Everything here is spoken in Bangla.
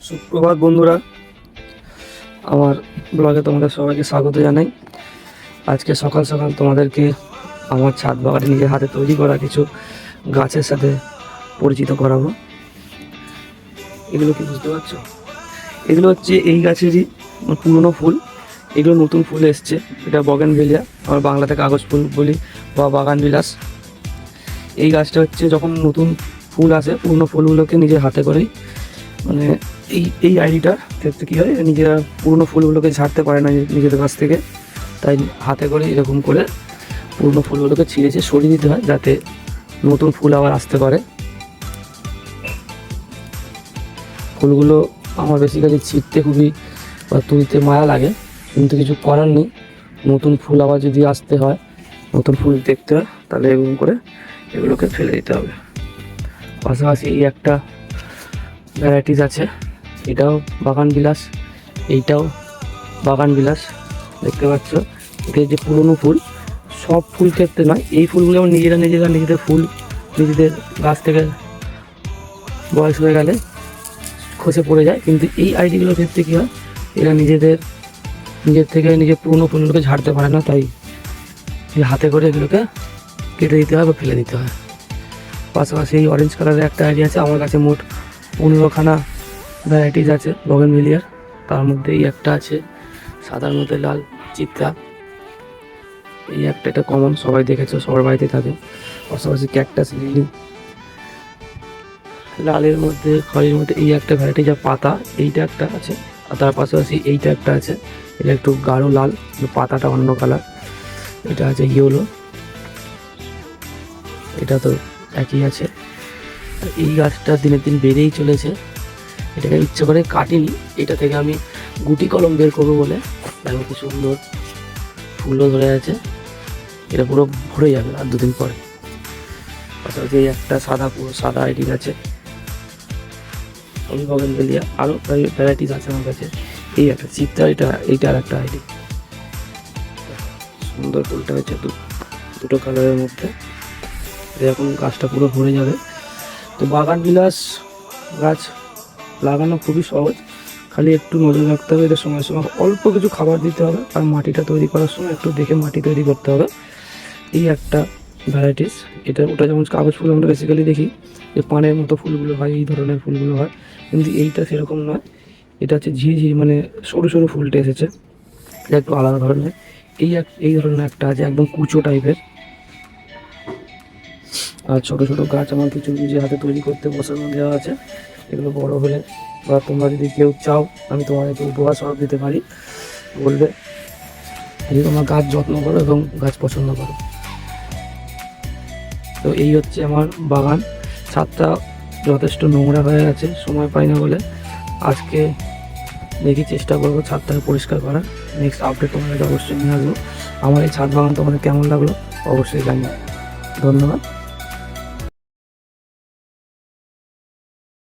সুপ্রভাত বন্ধুরা, আমার ব্লগে তোমাদের সবাইকে স্বাগত জানাই। আজকে সকাল সকাল তোমাদেরকে আমার ছাদ বাগানে নিজের হাতে তৈরি করা কিছু গাছের সাথে পরিচিত করাবো। এগুলো কি বুঝতে পারছো? এগুলো হচ্ছে এই গাছেরই পুরনো ফুল। এগুলো নতুন ফুল এসছে। এটা বগেনভেলিয়া, আমরা বাংলাতে কাগজ ফুল বলি বা বাগান বিলাস। এই গাছটা হচ্ছে যখন নতুন ফুল আসে, পুরনো ফুলগুলোকে নিজের হাতে করেই মানে এই আইডিটার ক্ষেত্রে কী হয়, নিজেরা পুরনো ফুলগুলোকে ঝাড়তে পারে না নিজেদের কাছ থেকে, তাই হাতে করে এরকম করে পুরনো ফুলগুলোকে ছিঁড়ে সরিয়ে দিতে হয়, যাতে নতুন ফুল আবার আসতে পারে। ফুলগুলো আমার বেসিক্যালি ছিঁড়তে খুবই বা তুলতে মায়া লাগে, কিন্তু কিছু করার নেই। নতুন ফুল আবার যদি আসতে হয়, নতুন ফুল দেখতে হয়, তাহলে এরকম করে এগুলোকে ফেলে দিতে হবে। পাশাপাশি এই একটা ভ্যারাইটিস আছে, এটাও বাগান বিলাস, এইটাও বাগান বিলাস। দেখতে পাচ্ছ, এদের যে পুরনো ফুল, সব ফুল ক্ষেত্রে নয়, এই ফুলগুলো যেমন নিজেদের ফুল নিজেদের গাছ থেকে বয়স হয়ে গেলে খসে পড়ে যায়, কিন্তু এই আইডিগুলোর ক্ষেত্রে কী হয়, এরা নিজের পুরনো ফুলগুলোকে ঝাড়তে পারে না, তাই হাতে করে এগুলোকে কেটে দিতে হয় বা ফেলে দিতে হয়। পাশাপাশি এই অরেঞ্জ কালারের একটা আইডি আছে, আমার কাছে মোট 15খানা ভ্যারাইটিস আছে বগেনভেলিয়ার। তার মধ্যে এই একটা আছে সাদার মধ্যে লাল চিত্রা, এই একটা, এটা কমন, সবাই দেখেছো, সবার বাড়িতে থাকে। পাশাপাশি ক্যাকটাস লিলি, লালের মধ্যে খয়েরির মধ্যে এই একটা ভ্যারাইটি যা পাতা, এইটা একটা আছে। আর তার পাশাপাশি এইটা একটা আছে, এটা একটু গাঢ় লাল, পাতাটা অন্য কালার। এটা আছে ইয়েলো, এটা তো একই আছে। এই গাছটা দিনের দিন বেড়েই চলেছে, এটাকে ইচ্ছে করে কাটিনি, এটা থেকে আমি গুটি কলম বের করবো বলে। দেখো কি সুন্দর ফুলও ধরে আছে, এটা পুরো ভরে যাবে আর দুদিন পরে। পাশাপাশি এই একটা সাদা, পুরো সাদা আইডি আছে আমি বগেনভেলিয়া। আরও ভ্যারাইটিস আছে আমার কাছে। এই একটা চিত্রা, এইটার একটা আইডি, সুন্দর ফুলটা হচ্ছে দুটো কালারের মধ্যে। এরকম গাছটা পুরো ভরে যাবে। তো বাগান বিলাস গাছ লাগানো খুবই সহজ, খালি একটু নজর রাখতে হবে, এদের সময় সময় অল্প কিছু খাবার দিতে হবে, আর মাটিটা তৈরি করার সময় একটু দেখে মাটি তৈরি করতে হবে। এই একটা ভ্যারাইটিস, ওটা যেমন কাগজ ফুল আমরা বেসিক্যালি দেখি যে পানের মতো ফুলগুলো হয়, এই ধরনের ফুলগুলো হয়, কিন্তু এইটা সেরকম নয়। এটা হচ্ছে ঝিরিঝিরি, মানে সরু সরু ফুলটা এসেছে, এটা একটু আলাদা ধরনের। এই ধরনের একটা আছে একদম কুচো টাইপের। আর ছোটো ছোটো গাছ আমার কিছু নিজে হাতে তৈরি করতে বসানো দেওয়া আছে। এগুলো বড় হলে বা তোমরা যদি কেউ চাও, আমি তোমাদেরকে উপহার স্বরূপ দিতে পারি, বলবে, যদি তোমরা গাছ যত্ন করো এবং গাছ পছন্দ করো। তো এই হচ্ছে আমার বাগান। ছাদটা যথেষ্ট নোংরা হয়ে গেছে, সময় পাই না বলে। আজকে দেখি চেষ্টা করবো ছাদটাকে পরিষ্কার করার। নেক্সট আপডেট তোমাদের অবশ্যই নিয়ে আসবো। আমার এই ছাদ বাগান তোমাদের কেমন লাগলো অবশ্যই জানিও। ধন্যবাদ।